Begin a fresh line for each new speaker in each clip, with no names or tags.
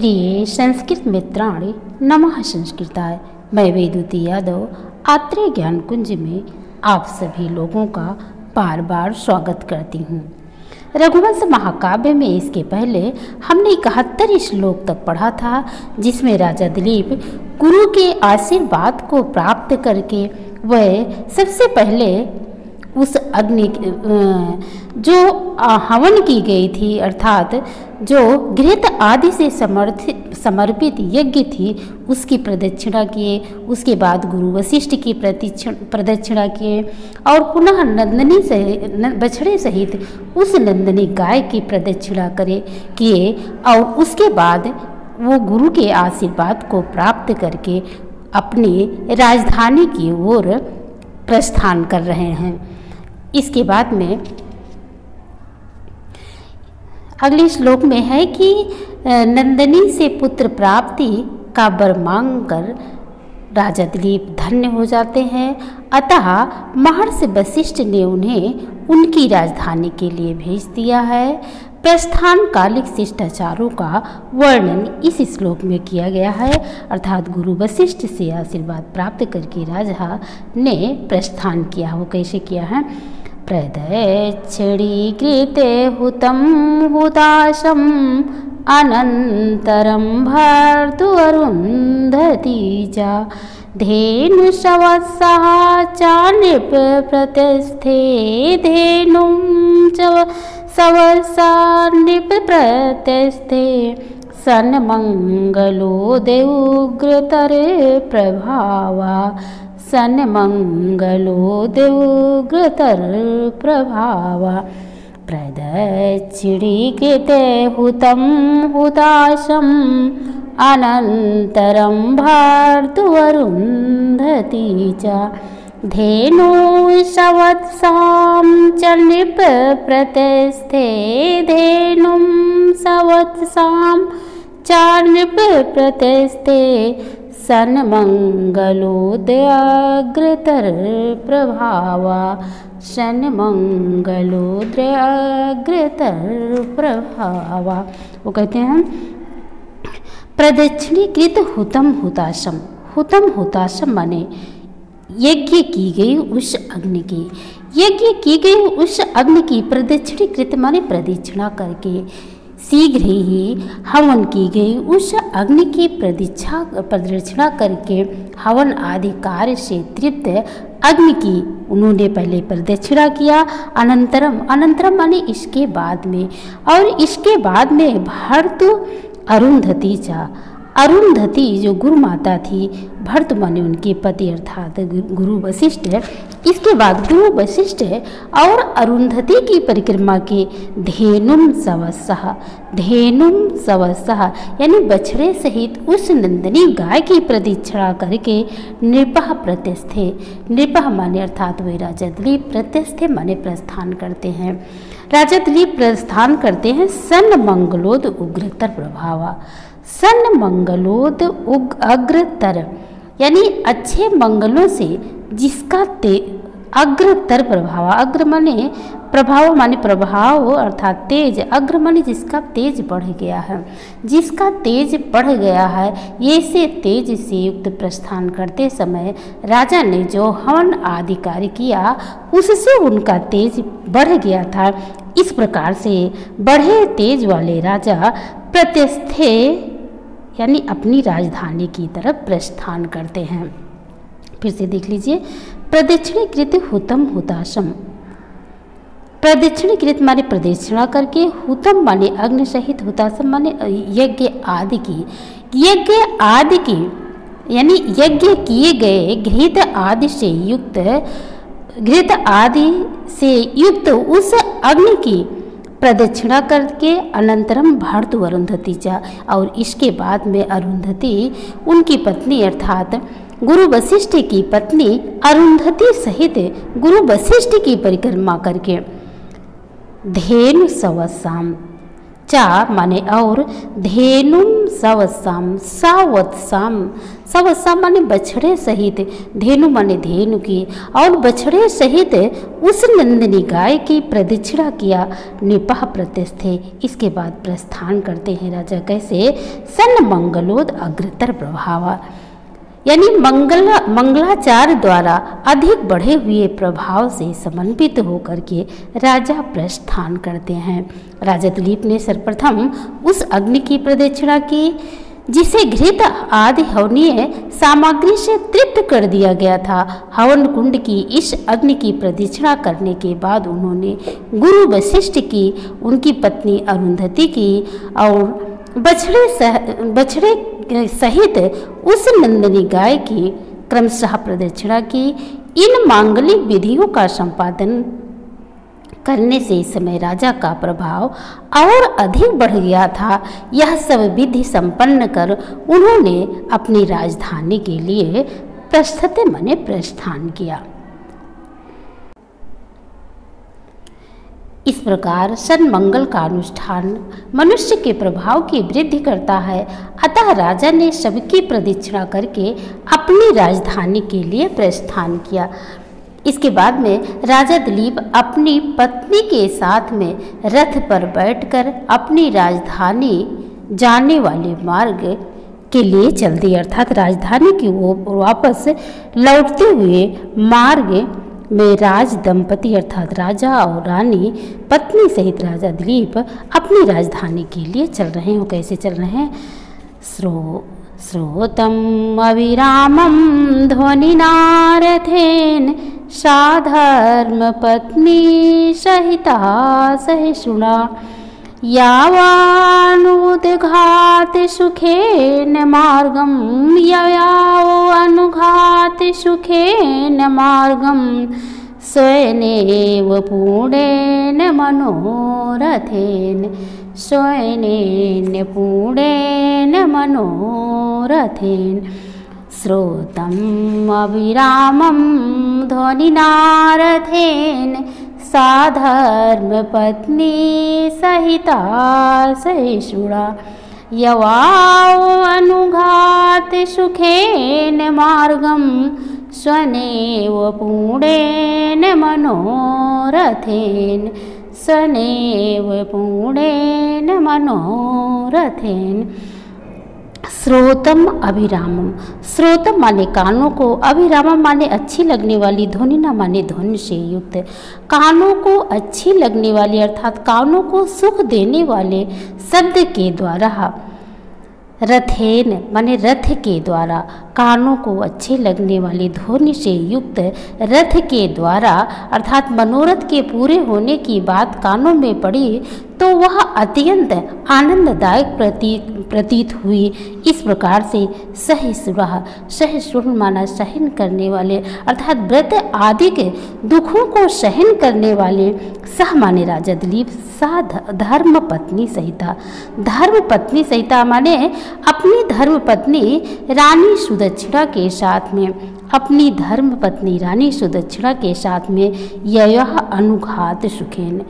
प्रिय संस्कृत मित्राणि नमः संस्कृताय। मैं वेदवती यादव आत्रेय ज्ञान कुंज में आप सभी लोगों का बार बार स्वागत करती हूँ। रघुवंश महाकाव्य में इसके पहले हमने 71 श्लोक तक पढ़ा था, जिसमें राजा दिलीप गुरु के आशीर्वाद को प्राप्त करके वह सबसे पहले उस अग्नि जो हवन की गई थी, अर्थात जो घृत आदि से समर्पित यज्ञ थी, उसकी प्रदक्षिणा किए। उसके बाद गुरु वशिष्ठ की प्रदक्षिणा किए और पुनः नंदनी बछड़े सहित उस नंदनी गाय की प्रदक्षिणा किए और उसके बाद वो गुरु के आशीर्वाद को प्राप्त करके अपनी राजधानी की ओर प्रस्थान कर रहे हैं। इसके बाद में अगले श्लोक में है कि नंदनी से पुत्र प्राप्ति का वर मांग कर राजा दिलीप धन्य हो जाते हैं। अतः महर्षि वशिष्ठ ने उन्हें उनकी राजधानी के लिए भेज दिया है। प्रस्थान कालिक शिष्टाचारों का वर्णन इस श्लोक में किया गया है, अर्थात गुरु वशिष्ठ से आशीर्वाद प्राप्त करके राजा ने प्रस्थान किया। वो कैसे किया है? प्रदक्षिणीकृते हुतं हुताशम अनंतरम भर्तु अरुंधती च धेनुषवत्सः च नृप प्रतिस्थे धेनुं च सवत्सा नृप प्रतिस्थे सन्मंगलो देवोग्रतरे प्रभावा सन्मंगलो देवोग्रतर प्रभावा प्रदक्षिणीकृते हुतं हुताशम अनंतरम भर्तु अरुंधती च धेनुषवत्सां च नृप प्रतिस्थे धेनुं सवत्सां च नृप प्रतिस्थे सन्मंगलोदयाग्रतर प्रभावा सन्मंगलोदयाग्रतर प्रभावा। वो कहते हैं प्रदक्षिणीकृत हुतम हुताशम। हुतम हुताशम माने यज्ञ की गई उस अग्नि की, यज्ञ की गई उस अग्नि की प्रदक्षिणीकृत माने प्रदक्षिणा करके, शीघ्र ही हवन की गई उस अग्नि की प्रदक्षिणा करके हवन आदि कार्य से तृप्त अग्नि की उन्होंने पहले प्रदक्षिणा किया। अनंतरम माने इसके बाद में, और इसके बाद में भर्तु अरुंधती चा, अरुंधति जो गुरु माता थी, भर्त माने उनके पति अर्थात गुरु वशिष्ठ है। इसके बाद गुरु वशिष्ठ है और अरुंधति की परिक्रमा के धेनुम सवत्सः यानी बछड़े सहित उस नंदनी गाय की प्रदक्षिणा करके नृपः प्रतिस्थे, नृपः माने अर्थात वे राजा दिलीप, प्रत्यस्थे माने प्रस्थान करते हैं। राजा दिलीप प्रस्थान करते हैं सन्मंगलोद उग्रतर प्रभावा। सन्मंगलोद अग्रतर यानी अच्छे मंगलों से जिसका अग्रतर प्रभाव, अग्र माने प्रभाव माने प्रभाव अर्थात तेज, अग्र माने जिसका तेज बढ़ गया है, जिसका तेज बढ़ गया है। ये से तेज से युक्त प्रस्थान करते समय राजा ने जो हवन आदि कार्य किया उससे उनका तेज बढ़ गया था। इस प्रकार से बढ़े तेज वाले राजा प्रत्यस्थे यानी अपनी राजधानी की तरफ प्रस्थान करते हैं। फिर से देख लीजिए, प्रदक्षिणीकृत हुतम हुताशम। प्रदक्षिणीकृत माने प्रदक्षिणा करके, हुतम माने अग्नि सहित, हुताशम माने यज्ञ आदि की, यज्ञ आदि की यानी यज्ञ किए गए घृत आदि से युक्त उस अग्नि की प्रदक्षिणा करके अनंतरम भर्तु अरुंधती चा, और इसके बाद में अरुंधति उनकी पत्नी अर्थात गुरु वशिष्ठ की पत्नी अरुंधति सहित गुरु वशिष्ठ की परिक्रमा करके धेनु सवत्साम चा माने और, धेनुम सवत्साम, सावत्साम, सवत्साम माने बछड़े सहित, धेनु माने धेनु की और बछड़े सहित उस नंदिनी गाय की प्रदक्षिणा किया, निपह प्रत्यस्थे। इसके बाद प्रस्थान करते हैं राजा। कैसे? सन मंगलोद अग्रतर प्रभावा, यानी मंगलाचार द्वारा अधिक बढ़े हुए प्रभाव से समन्वित होकर के राजा प्रस्थान करते हैं। राजा दिलीप ने सर्वप्रथम उस अग्नि की प्रदक्षिणा की जिसे घृत आदि हवनीय सामग्री से तृप्त कर दिया गया था। हवन कुंड की इस अग्नि की प्रदक्षिणा करने के बाद उन्होंने गुरु वशिष्ठ की, उनकी पत्नी अरुंधति की और बछड़े सहित उस नंदिनी गाय की क्रमशः प्रदक्षिणा की। इन मांगलिक विधियों का संपादन करने से इस समय राजा का प्रभाव और अधिक बढ़ गया था। यह सब विधि संपन्न कर उन्होंने अपनी राजधानी के लिए प्रस्थान किया। इस प्रकार सन्मंगल का अनुष्ठान मनुष्य के प्रभाव की वृद्धि करता है। अतः राजा ने सबकी प्रदक्षिणा करके अपनी राजधानी के लिए प्रस्थान किया। इसके बाद में राजा दिलीप अपनी पत्नी के साथ में रथ पर बैठकर अपनी राजधानी जाने वाले मार्ग के लिए चल दिए, अर्थात राजधानी की ओर वापस लौटते हुए मार्ग में राज दंपति अर्थात राजा और रानी पत्नी सहित राजा दिलीप अपनी राजधानी के लिए चल रहे हैं। कैसे चल रहे हैं? श्रोतम अविरामम ध्वनिना रथेन साधर्म पत्नी सहिता सहिष्णुना यावानुद्घात सुखेन मार्गम यावानुघात सुखेन मार्गम स्वयनेव पूर्णेन मनोरथेन स्वयनेन पूर्णेन मनोरथेन श्रोतम अविरामम ध्वनिना रथेन साधर्म पत्नी सहिता सहिष्णुना यवानुघात सुखेन मार्गम स्वनेव पूर्णेन मनोरथेन स्वनेव पूर्णेन मनोरथेन। श्रोतम अभिरामम, श्रोतम माने कानों को, अभिरामम माने अच्छी लगने वाली, ध्वनिना माने ध्वनि से युक्त, कानों को अच्छी लगने वाली अर्थात कानों को सुख देने वाले शब्द के द्वारा, रथेन माने रथ के द्वारा, कानों को अच्छे लगने वाली ध्वनि से युक्त रथ के द्वारा अर्थात मनोरथ के पूरे होने की बात कानों में पड़ी तो वह अत्यंत आनंददायक प्रतीत हुई। इस प्रकार से सहिष्णुः, सहिष्णु माना सहन करने वाले अर्थात व्रत आदि के दुखों को सहन करने वाले, सह माने राजा दिलीप, सा धर्म पत्नी सहिता, धर्म पत्नी सहिता माने अपनी धर्म पत्नी रानी सुदक्षिणा के साथ में, अपनी धर्म पत्नी रानी सुदक्षिणा के साथ में यह अनुघात सुखेन,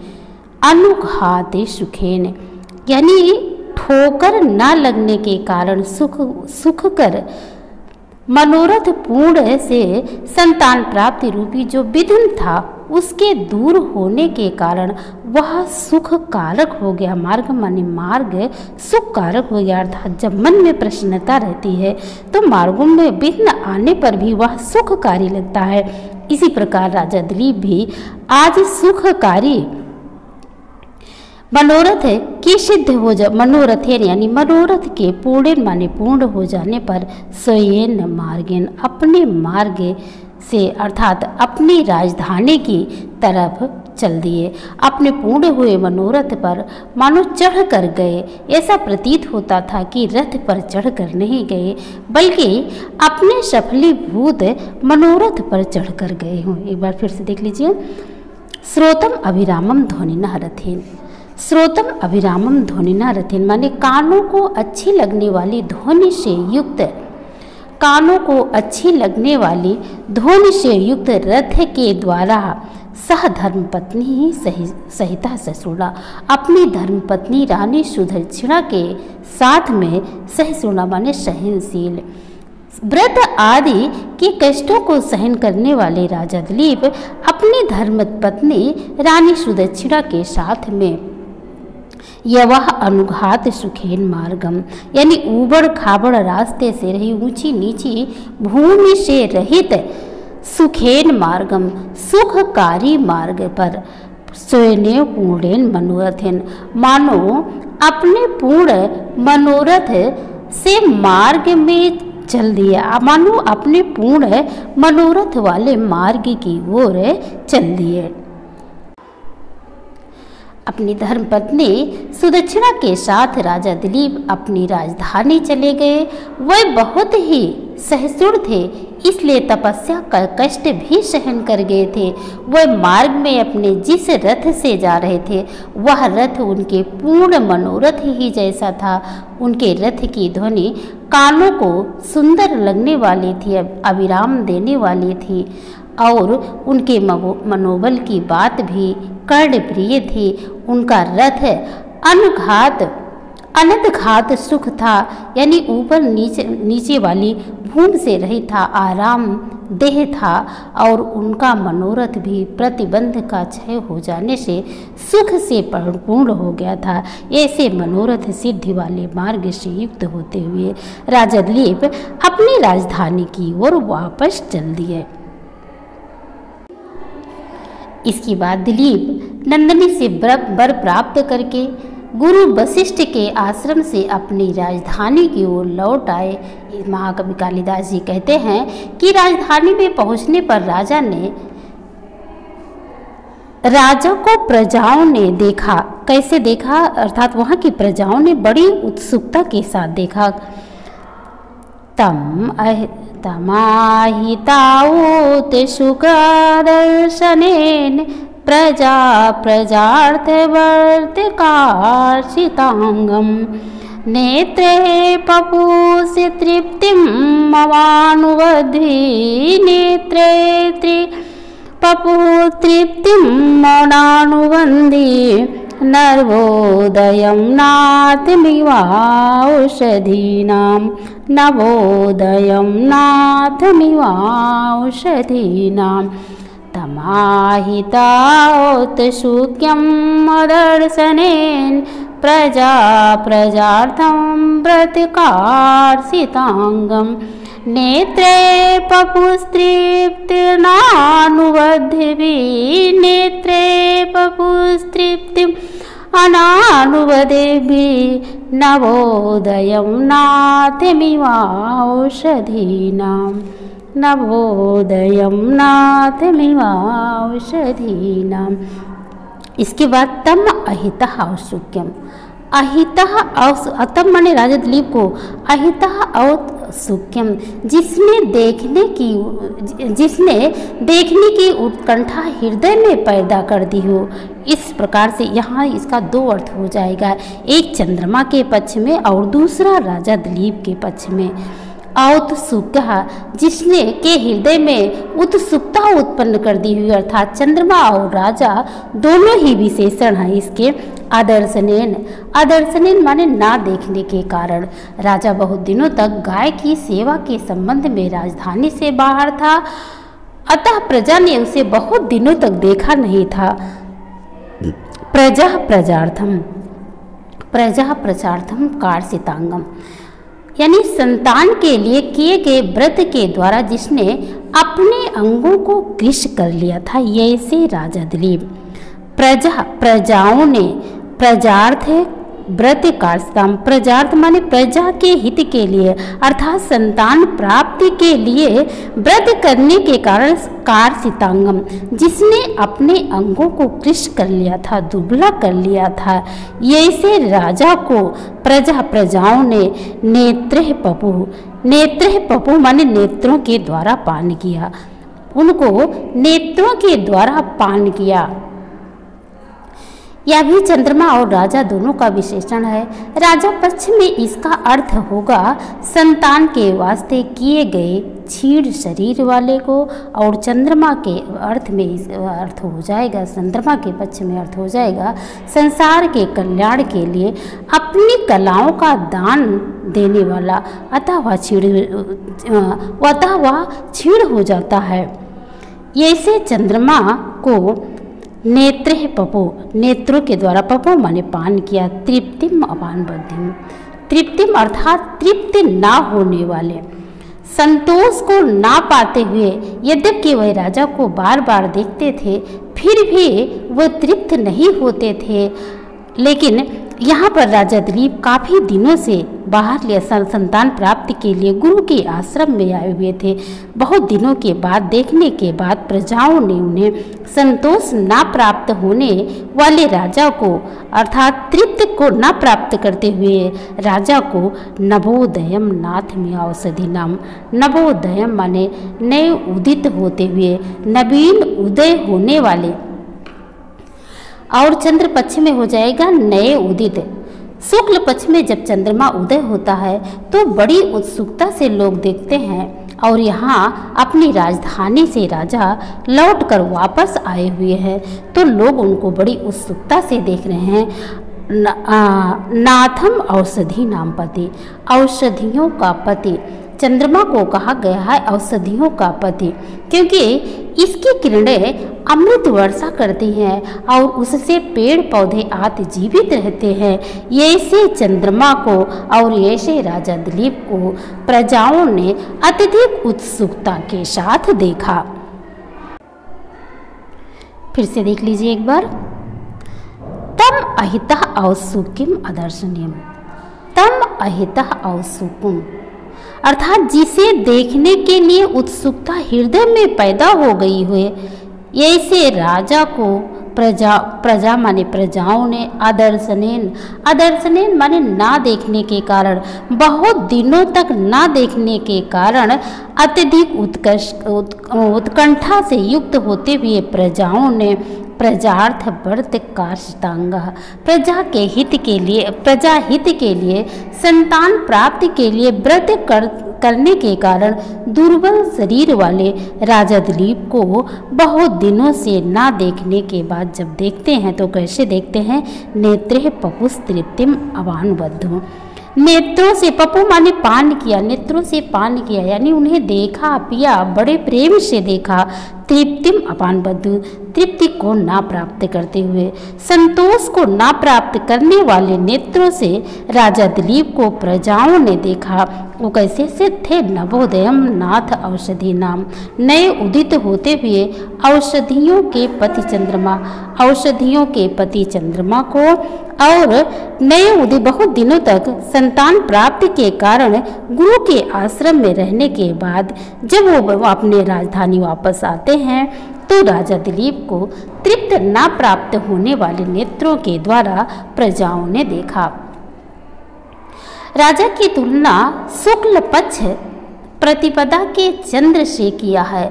अनुघात सुखेन यानी ठोकर न लगने के कारण सुख कर मनोरथ पूर्ण से संतान प्राप्ति रूपी जो विघ्न था उसके दूर होने के कारण वह सुख कारक हो गया। मार्ग माने मार्ग सुख कारक हो गया अर्थात जब मन में प्रसन्नता रहती है तो मार्गों में विघ्न आने पर भी वह सुखकारी लगता है। इसी प्रकार राजा दिलीप भी आज सुखकारी मनोरथ की सिद्ध हो जा, मनोरथेन यानी मनोरथ के पूर्ण माने पूर्ण हो जाने पर स्वयं मार्गेन अपने मार्ग से अर्थात अपनी राजधानी की तरफ चल दिए। अपने पूर्ण हुए मनोरथ पर मानो चढ़ कर गए। ऐसा प्रतीत होता था कि रथ पर चढ़ कर नहीं गए बल्कि अपने सफलीभूत मनोरथ पर चढ़ कर गए हों। एक बार फिर से देख लीजिए। श्रोतम अभिरामम ध्वनिना रथेन, श्रोतम अभिरामम ध्वनिना रथेन माने कानों को अच्छी लगने वाली ध्वनि से युक्त, कानों को अच्छी लगने वाली ध्वनि से युक्त रथ के द्वारा सह धर्मपत्नी सहिता ससुरा, अपनी धर्मपत्नी रानी सुदक्षिणा के साथ में सहिष्णुता माने सहनशील, व्रत आदि के कष्टों को सहन करने वाले राजा दिलीप अपनी धर्मपत्नी रानी सुदक्षिणा के साथ में यह अनुघात सुखेन मार्गम यानी ऊबड़ खाबड़ रास्ते से रही ऊंची नीची भूमि से रहित सुखेन मार्गम सुखकारी मार्ग पर स्वयं पूर्णेन मनोरथेन मानो अपने पूर्ण मनोरथ से मार्ग में चल दिया, मानो अपने पूर्ण मनोरथ वाले मार्ग की ओर चल दिए। अपनी धर्मपत्नी सुदक्षिणा के साथ राजा दिलीप अपनी राजधानी चले गए। वह बहुत ही सहिष्णु थे, इसलिए तपस्या का कष्ट भी सहन कर गए थे। वह मार्ग में अपने जिस रथ से जा रहे थे वह रथ उनके पूर्ण मनोरथ ही जैसा था। उनके रथ की ध्वनि कानों को सुंदर लगने वाली थी, अविराम देने वाली थी और उनके मनोबल की बात भी कर्णप्रिय थी। उनका रथ अनंतघात सुख था, यानी ऊपर नीचे वाली भूमि से रहित था, आराम देह था और उनका मनोरथ भी प्रतिबंध का क्षय हो जाने से सुख से परिपूर्ण हो गया था। ऐसे मनोरथ सिद्धि वाले मार्ग से युक्त होते हुए राजा दिलीप अपनी राजधानी की ओर वापस चल दिए। इसके बाद दिलीप नंदिनी से वर प्राप्त करके गुरु वशिष्ठ के आश्रम से अपनी राजधानी की ओर लौट आए। महाकवि कालिदास जी कहते हैं कि राजधानी में पहुंचने पर राजा को प्रजाओं ने देखा। कैसे देखा? अर्थात वहां की प्रजाओं ने बड़ी उत्सुकता के साथ देखा। तमाहिताऊत सुखदर्शनेन प्रजार्थवर्तकार्षितांगम नेत्रे पपुषि तृप्तिमवानुवध्वी नेत्रे पपुतृप्तिमनानुवन्दी नवोदयं नाथमिवाौषधीनां नवोदयं नाथमिवाौषधीनां तमाहिताओत्सुक्यं मदर्शनेन प्रजार्थं व्रतकार्षितांगं नेत्रे पपुस्तृप्तिनानुवद्भिः नेत्रे पपुस्तृप्तिम् अनानुवदेभिः नवोदयं नाथमिवाौषधीनां नवोदयं नाथमिवाौषधीनां। इसके बाद तम अहितः औत्सुक्यम, अहितः तम माने राजा दिलीप को अहितः औत्सुक्यम जिसने देखने की उत्कंठा हृदय में पैदा कर दी हो। इस प्रकार से यहाँ इसका दो अर्थ हो जाएगा, एक चंद्रमा के पक्ष में और दूसरा राजा दिलीप के पक्ष में। औत्सुकता जिसने के हृदय में उत्सुकता उत्पन्न कर दी हुई, अर्थात चंद्रमा और राजा दोनों ही विशेषण हैं इसके। आदर्शनेन माने ना देखने के कारण राजा बहुत दिनों तक गाय की सेवा के संबंध में राजधानी से बाहर था, अतः प्रजा ने उसे बहुत दिनों तक देखा नहीं था। प्रजार्थम कार्षितांगम यानी संतान के लिए किए गए व्रत के द्वारा जिसने अपने अंगों को कृश कर लिया था, ये से राजा दिलीप। प्रजाओं ने प्रजार्थ व्रत कार्षिताम, प्रजार्थ माने प्रजा के हित के लिए अर्थात संतान प्राप्ति के लिए व्रत करने के कारण कार्षितांगम जिसने अपने अंगों को कृश कर लिया था, दुबला कर लिया था, ये से राजा को प्रजाओं ने नेत्र पपु माने नेत्रों के द्वारा पान किया, उनको नेत्रों के द्वारा पान किया। यह भी चंद्रमा और राजा दोनों का विशेषण है। राजा पक्ष में इसका अर्थ होगा संतान के वास्ते किए गए क्षीण शरीर वाले को, और चंद्रमा के अर्थ में इस अर्थ हो जाएगा, चंद्रमा के पक्ष में अर्थ हो जाएगा संसार के कल्याण के लिए अपनी कलाओं का दान देने वाला, अतः वह क्षीण हो जाता है। ऐसे चंद्रमा को नेत्र पपो, नेत्रों के द्वारा, पपो माने पान किया, तृप्तिम अपान बद्धिम, तृप्तिम अर्थात तृप्ति ना होने वाले, संतोष को ना पाते हुए यद्यपि वह राजा को बार बार देखते थे फिर भी वह तृप्त नहीं होते थे। लेकिन यहाँ पर राजा दिलीप काफ़ी दिनों से बाहर ले संतान प्राप्ति के लिए गुरु के आश्रम में आए हुए थे। बहुत दिनों के बाद देखने के बाद प्रजाओं ने उन्हें संतोष ना प्राप्त होने वाले राजा को अर्थात तृप्त को ना प्राप्त करते हुए राजा को नवोदयम नाथ में औषधि नाम, नवोदयम माने नए उदित होते हुए, नवीन उदय होने वाले, और चंद्र पक्ष में हो जाएगा नए उदित। शुक्ल पक्ष में जब चंद्रमा उदय होता है तो बड़ी उत्सुकता से लोग देखते हैं, और यहाँ अपनी राजधानी से राजा लौटकर वापस आए हुए हैं तो लोग उनको बड़ी उत्सुकता से देख रहे हैं। नाथम औषधि नाम पति, औषधियों का पति, चंद्रमा को कहा गया है औषधियों का पति क्योंकि इसकी किरणें अमृत वर्षा करती हैं और उससे पेड़ पौधे आदि जीवित रहते हैं। ऐसे चंद्रमा को और ऐसे राजा दिलीप को प्रजाओं ने अत्यधिक उत्सुकता के साथ देखा। फिर से देख लीजिए एक बार। तम अहितः औसुकिम अदर्शनीयम, तम अहितः औसुकुम अर्थात जिसे देखने के लिए उत्सुकता हृदय में पैदा हो गई हुए, ऐसे राजा को प्रजा माने प्रजाओं ने अदर्शनेन, अदर्शनेन माने ना देखने के कारण, बहुत दिनों तक ना देखने के कारण अत्यधिक उत्कंठा से युक्त होते हुए प्रजाओं ने प्रजार्थ व्रत काष्टांग, प्रजा के हित के लिए, प्रजा हित के लिए, संतान प्राप्ति के लिए व्रत करने के कारण दुर्बल शरीर वाले राजा दिलीप को बहुत दिनों से ना देखने के बाद जब देखते हैं तो कैसे देखते हैं? नेत्रे पपुस तृप्तिम अवानुबद्धो, नेत्रों से, पपु माने पान किया, नेत्रों से पान किया यानी उन्हें देखा पिया, बड़े प्रेम से देखा, तृप्तिम अपान बद्धु तृप्ति को ना प्राप्त करते हुए, संतोष को ना प्राप्त करने वाले नेत्रों से राजा दिलीप को प्रजाओं ने देखा। वो कैसे से थे? नवोदयम नाथ औषधि नाम, नए उदित होते हुए औषधियों के पति चंद्रमा, औषधियों के पति चंद्रमा को, और नए उदित बहुत दिनों तक संतान प्राप्ति के कारण गुरु के आश्रम में रहने के बाद जब वो अपने राजधानी वापस आते हैं तो राजा दिलीप को तृप्त ना प्राप्त होने वाले नेत्रों के द्वारा प्रजाओं ने देखा। राजा की तुलना शुक्ल पक्ष प्रतिपदा के चंद्र से किया है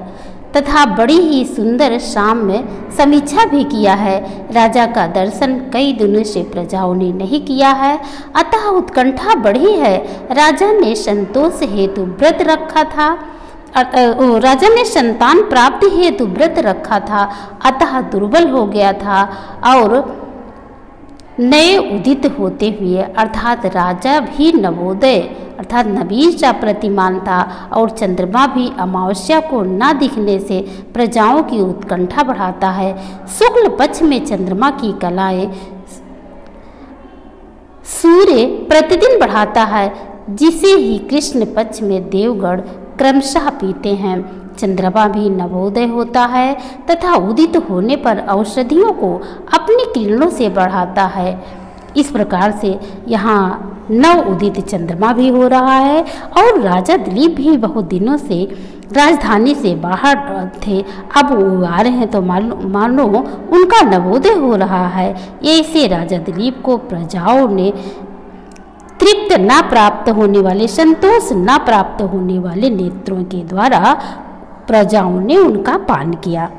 तथा बड़ी ही सुंदर शाम में समीक्षा भी किया है। राजा का दर्शन कई दिनों से प्रजाओं ने नहीं किया है, अतः उत्कंठा बढ़ी है। राजा ने संतोष हेतु व्रत रखा था, राजा ने संतान प्राप्ति हेतु व्रत रखा था, अतः दुर्बल हो गया था और नए उदित होते हुए अर्थात राजा भी नवोदय अर्थात नवीन सा प्रतिमान था और चंद्रमा भी अमावस्या को न दिखने से प्रजाओं की उत्कंठा बढ़ाता है। शुक्ल पक्ष में चंद्रमा की कलाएं सूर्य प्रतिदिन बढ़ाता है, जिसे ही कृष्ण पक्ष में देवगण क्रमशः पीते हैं। चंद्रमा भी नवोदय होता है तथा उदित होने पर औषधियों को अपनी किरणों से बढ़ाता है। इस प्रकार से यहाँ नव उदित चंद्रमा भी हो रहा है और राजा दिलीप भी बहुत दिनों से राजधानी से बाहर थे, अब वो आ रहे हैं तो मानो उनका नवोदय हो रहा है। ऐसे राजा दिलीप को प्रजाओं ने तृप्त ना प्राप्त होने वाले, संतोष ना प्राप्त होने वाले नेत्रों के द्वारा प्रजाओं ने उनका पान किया।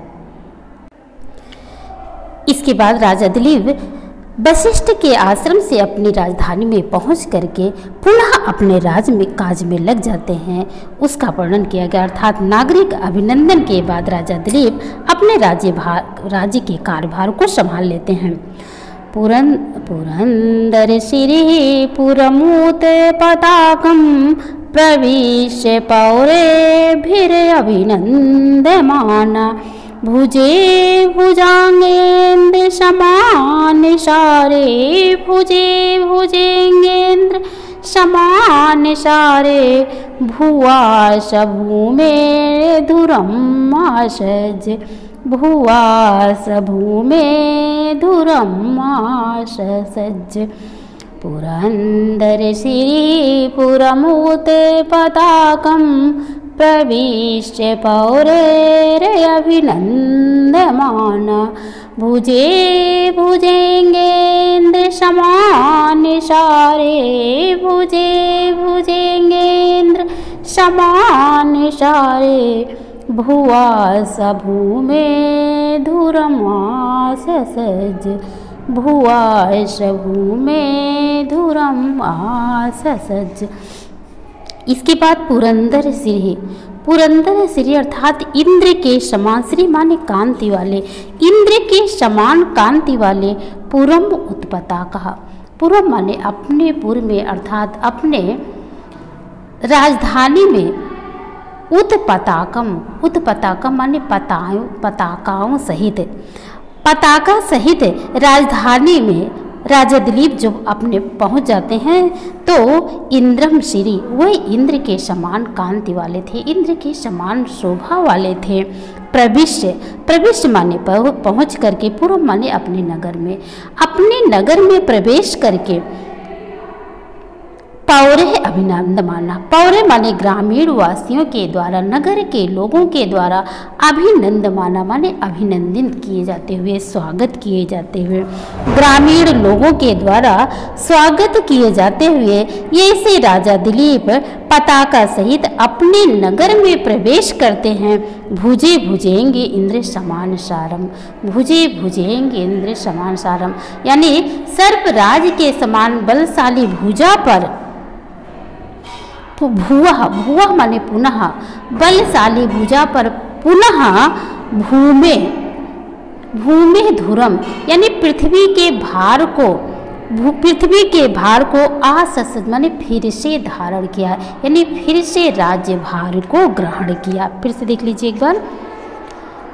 इसके बाद राजा दिलीप वशिष्ठ के आश्रम से अपनी राजधानी में पहुंच करके पुनः अपने काज में लग जाते हैं, उसका वर्णन किया गया। अर्थात नागरिक अभिनंदन के बाद राजा दिलीप अपने राज्य के कार्यभार को संभाल लेते हैं। पुरंदर श्री पुरमूत पताकम प्रविश्य पौरेभिरभिनंदमाना भुजे भुजांगेन्द्र समान सारे भुजे भुजेंगेन्द्र समान सारे भुवा सभूमे धुरम आसज भुवा सभूमे धुरम आसज। पुरंदर श्री पुरमूत पताकम प्रविश्य पौरेरभिनंदमाना भुजे भुजेंगेन्द्र समान सारे भुजे भुजेंगेन्द्र समान सारे भुवा सभूमे धुरमासज भुवा सभूमे धुरमासज। इसके बाद पुरंदर श्री अर्थात इंद्र के समान, श्री माने कांति वाले, इंद्र के समान कांति वाले पुरम उत्पता कहा। पुरम माने अपने पुर में अर्थात अपने राजधानी में, उत्पताकम माने पताकाओं सहित, पताका सहित राजधानी में राजा दिलीप जब अपने पहुंच जाते हैं तो इंद्रम श्री, वह इंद्र के समान कांति वाले थे, इंद्र के समान शोभा वाले थे। प्रविश्य माने पहुंच करके, पूर्व माने अपने नगर में प्रवेश करके पौरे अभिनंदमाना, पौरे माने ग्रामीण वासियों के द्वारा, नगर के लोगों के द्वारा अभिनंदमाना माने अभिनंदित किए जाते हुए, स्वागत किए जाते हुए, ग्रामीण लोगों के द्वारा स्वागत किए जाते हुए ये से राजा दिलीप पताका सहित अपने नगर में प्रवेश करते हैं। भुजे भुजेंगे इंद्र समान सारम, भुजे भुजेंगे इंद्र समान सारम यानी सर्पराज के समान बलशाली भुजा पर, भुवा माने पुनः, बलशाली भुजा पर पुनः भूमे धुरम यानी पृथ्वी के भार को आसस माने फिर से धारण किया, यानी फिर से राज्य भार को ग्रहण किया। फिर से देख लीजिए एक बार।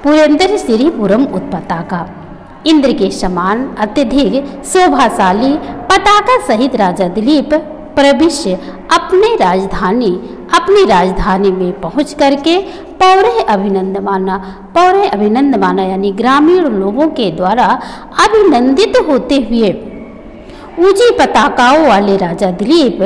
पुरंदर श्री पुरम उत्पताका, इंद्र के समान अत्यधिक शोभाशाली पताका सहित राजा दिलीप प्रविश्य अपनी राजधानी में पहुंच करके पौरे अभिनंदमाना यानी ग्रामीण लोगों के द्वारा अभिनंदित होते हुए ऊंची पताकाओं वाले राजा दिलीप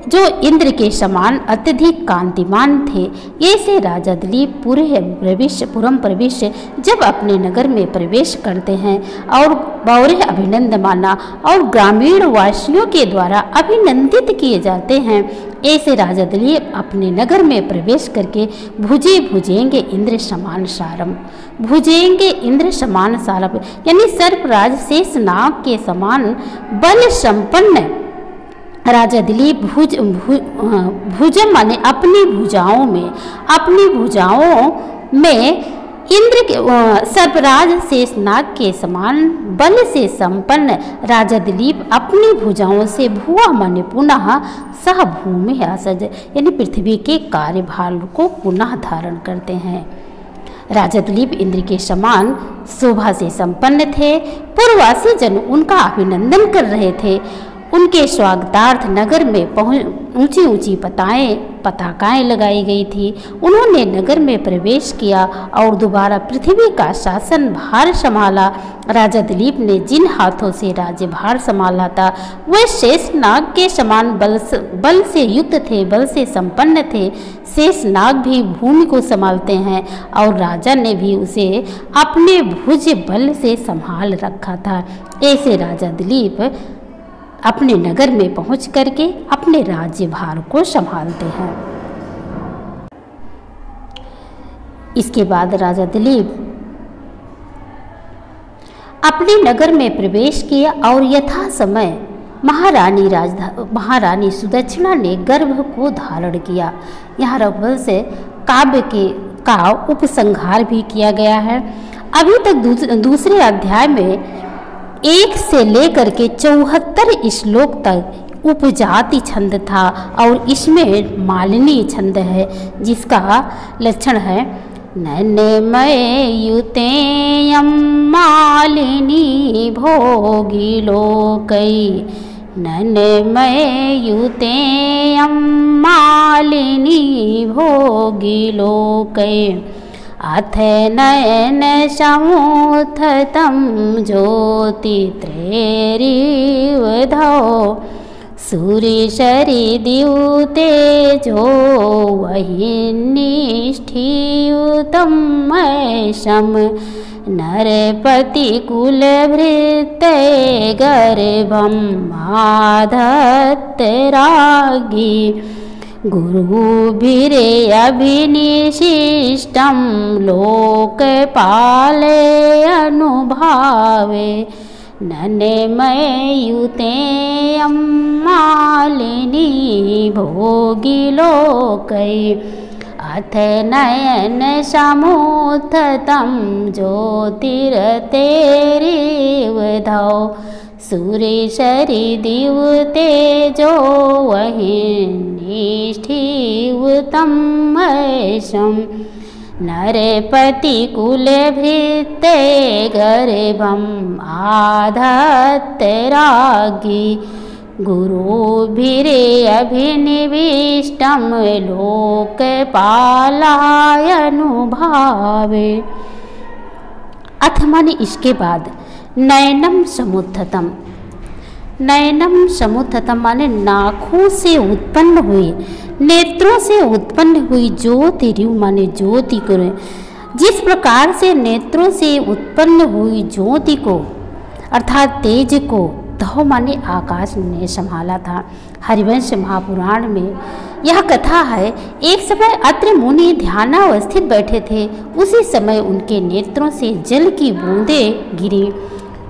जो इंद्र के समान अत्यधिक कांतिमान थे, ये से राजा दिलीप पुरम प्रविश्य जब अपने नगर में प्रवेश करते हैं और पौरे अभिनंदमाना और ग्रामीण वासियों के द्वारा अभिनंदित किए जाते हैं, ऐसे राजा दिलीप अपने नगर में प्रवेश करके भुजेंगे इंद्र समान सारम, भुजेंगे इंद्र समान सारम यानी सर्पराज शेषनाग के समान बल संपन्न राजा दिलीप भुजम माने अपनी भुजाओं में इंद्र के सर्पराज शेषनाग के समान बल से संपन्न राजा दिलीप अपनी भुजाओं से भुआ माने पुनः सह भूमि आसज यानी पृथ्वी के कार्यभार को पुनः धारण करते हैं। राजा दिलीप इंद्र के समान शोभा से संपन्न थे। पूर्ववासी जन उनका अभिनंदन कर रहे थे। उनके स्वागतार्थ नगर में ऊंची ऊंची पताकाएं लगाई गई थी। उन्होंने नगर में प्रवेश किया और दोबारा पृथ्वी का शासन भार संभाला। राजा दिलीप ने जिन हाथों से राज्यभार संभाला था वे शेषनाग के समान बल से युक्त थे, बल से संपन्न थे। शेषनाग भी भूमि को संभालते हैं और राजा ने भी उसे अपने भुज बल से संभाल रखा था। ऐसे राजा दिलीप अपने नगर में पहुंच करके अपने राज्यभार को संभालते हैं। इसके बाद राजा दिलीप अपने नगर में प्रवेश किया और यथा समय महारानी सुदक्षिणा ने गर्भ को धारण किया। यहाँ रघुवंश काव्य का उपसंहार भी किया गया है। अभी तक दूसरे अध्याय में 1 से लेकर के 74 श्लोक तक उपजाति छंद था और इसमें मालिनी छंद है, जिसका लक्षण है नैनमयुतेयं मालिनी भोगी लोकै, नैनमयुतेयं मालिनी भोगी लोकै, अथ नयन समुत्थितं ज्योतित्रैरिवधौ, सूर्यशरीद्युतेजो वह्निष्ठियुतं महेशं, नरपतिकुलभृते गर्भं आधत्ते राज्ञी, गुरुभिरभिनिशिष्टं लोकपाले अनुभावे, नैनमयुतेयं मालिनी भोगी लोकै, अथ नयन समुत्थितं ज्योतिरतेरिवधौ, सूर्यशरीद्युतेजो वह्निष्ठियुतं महेशं, नरपतिकुलभृते गर्भं आधत्ते राज्ञी, गुरुभिरभिनिविष्टं लोकपालाय अनुभावे। अथ माने इसके बाद नयनम समुत्थितम, नयनम समुत्थितम माने नाखों से उत्पन्न हुई, नेत्रों से उत्पन्न हुई ज्योति, ऋ माने ज्योति को, जिस प्रकार से नेत्रों से उत्पन्न हुई ज्योति को अर्थात तेज को धौ माने आकाश ने संभाला था। हरिवंश महापुराण में यह कथा है, एक समय अत्रि मुनि ध्यानावस्थित बैठे थे। उसी समय उनके नेत्रों से जल की बूंदें गिरी,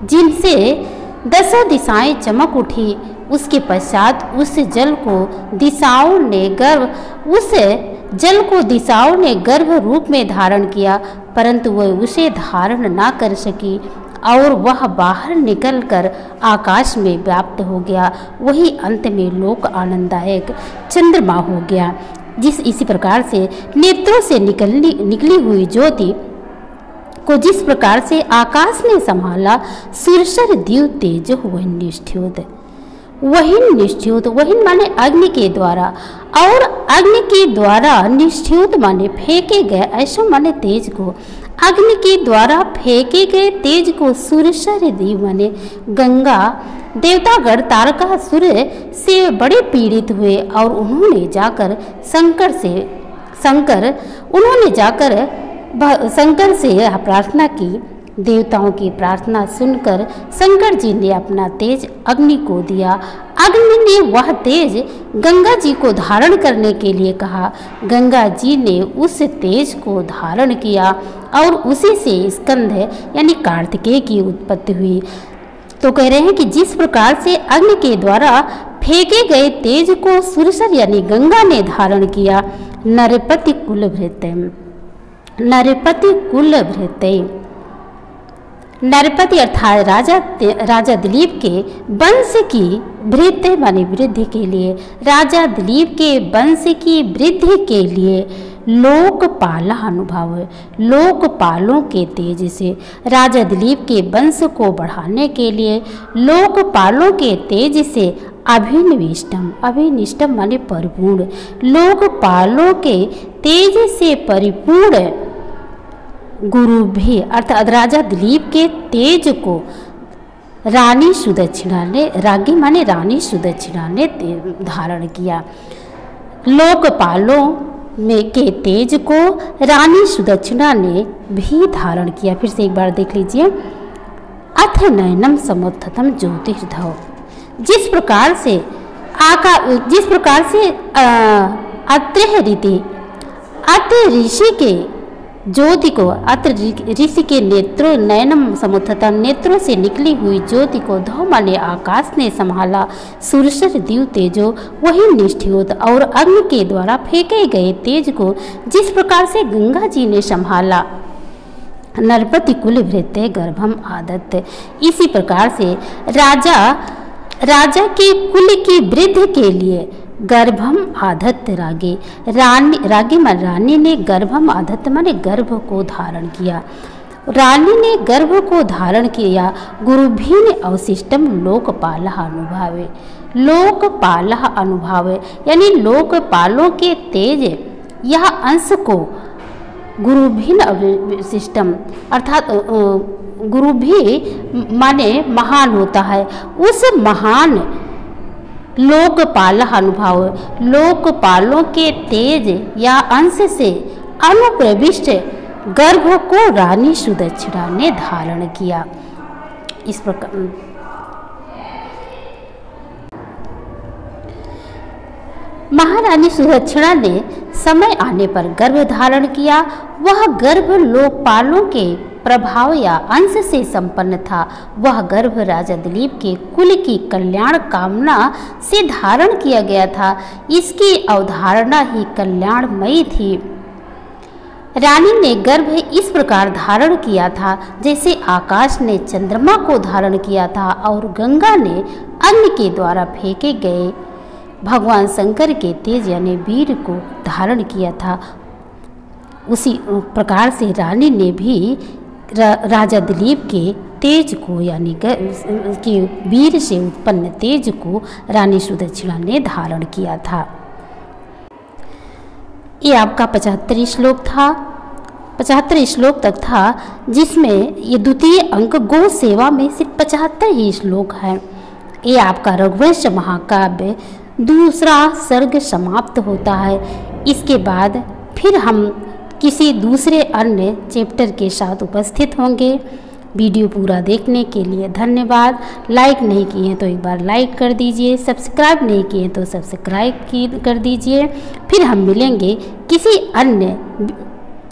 जिनसे 10 दिशाएं चमक उठी। उसके पश्चात उस जल को दिशाओं ने गर्भ रूप में धारण किया, परंतु वह उसे धारण ना कर सकी और वह बाहर निकलकर आकाश में व्याप्त हो गया। वही अंत में लोक आनंददायक चंद्रमा हो गया। इसी प्रकार से नेत्रों से निकली हुई ज्योति को जिस प्रकार से आकाश ने संभाला, सुरसर द्यु तेज वही निष्ठ्युत, वही माने अग्नि के द्वारा, और अग्नि के द्वारा निष्ठ्युत माने फेंके गए, ऐसा माने तेज को, अग्नि के द्वारा फेंके गए तेज को सुरसर द्यु माने गंगा देवतागण तारकासुर से बड़े पीड़ित हुए और उन्होंने जाकर शंकर से यह प्रार्थना की। देवताओं की प्रार्थना सुनकर शंकर जी ने अपना तेज अग्नि को दिया। अग्नि ने वह तेज गंगा जी को धारण करने के लिए कहा। गंगा जी ने उस तेज को धारण किया और उसी से स्कंद यानी कार्तिकेय की उत्पत्ति हुई। तो कह रहे हैं कि जिस प्रकार से अग्नि के द्वारा फेंके गए तेज को सुरसर यानी गंगा ने धारण किया, नरपति अर्थात राजा दिलीप के वंश की वृद्धि माने वृद्धि के लिए, राजा दिलीप के वंश की वृद्धि के लिए लोकपाला अनुभाव, लोकपालों के तेज से राजा दिलीप के वंश को बढ़ाने के लिए लोकपालों के तेज से अभिनिष्टम माने परिपूर्ण, लोकपालों के तेज से परिपूर्ण गुरु भी अर्थात राजा दिलीप के तेज को रानी सुदक्षिणा ने, राज्ञी माने रानी सुदक्षिणा ने धारण किया। लोकपालों में के तेज को रानी सुदक्षिणा ने भी धारण किया। फिर से एक बार देख लीजिए। अथ नयनम समुत्थितम ज्योतिर्धौ, जिस प्रकार से अत्रि ऋषि के ज्योति को अत्र ऋषि के नेत्रों नयनम समुत्थतम नेत्रों से निकली हुई ज्योति को धौमा ने आकाश ने संभाला। सुरसर दीव तेजो वही निष्ठ्योत और अग्नि के द्वारा फेंके गए तेज को जिस प्रकार से गंगा जी ने संभाला। नरपति कुल भृत्य गर्भम आदत्त, इसी प्रकार से राजा के कुल की वृद्धि के लिए गर्भम आधत्त रानी ने गर्भम आधत्त माने गर्भ को धारण किया। रानी ने गर्भ को धारण किया। गुरुभीन अवशिष्टम लोकपाल अनुभावे, लोकपाल अनुभावे यानी लोकपालों के तेज यह अंश को गुरुभीन अवशिष्टम अर्थात गुरु भी माने महान होता है। उस महान लोकपाल अनुभाव लोकपालों के तेज या अंश से अनुप्रविष्ट गर्भ को रानी सुदक्षिणा ने धारण किया। इस प्रकार महारानी सुदक्षिणा ने समय आने पर गर्भ धारण किया। वह गर्भ लोकपालों के प्रभाव या अंश से संपन्न था। वह गर्भ राजा दिलीप के कुल की कल्याण कामना से धारण किया गया था। इसकी अवधारणा ही कल्याणमयी थी। रानी ने गर्भ इस प्रकार धारण किया था जैसे आकाश ने चंद्रमा को धारण किया था और गंगा ने अग्नि के द्वारा फेंके गए भगवान शंकर के तेज यानी वीर को धारण किया था। उसी प्रकार से रानी ने भी राजा दिलीप के तेज को यानी कि वीर से उत्पन्न तेज को रानी सुदक्षिणा ने धारण किया था। ये आपका 75 श्लोक था, 75 श्लोक तक था, जिसमें ये द्वितीय अंक गो सेवा में सिर्फ 75 ही श्लोक है। ये आपका रघुवंश महाकाव्य दूसरा सर्ग समाप्त होता है। इसके बाद फिर हम किसी दूसरे अन्य चैप्टर के साथ उपस्थित होंगे। वीडियो पूरा देखने के लिए धन्यवाद। लाइक नहीं किए हैं तो एक बार लाइक कर दीजिए, सब्सक्राइब नहीं किए हैं तो सब्सक्राइब कर दीजिए। फिर हम मिलेंगे किसी अन्य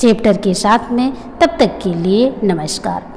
चैप्टर के साथ में। तब तक के लिए नमस्कार।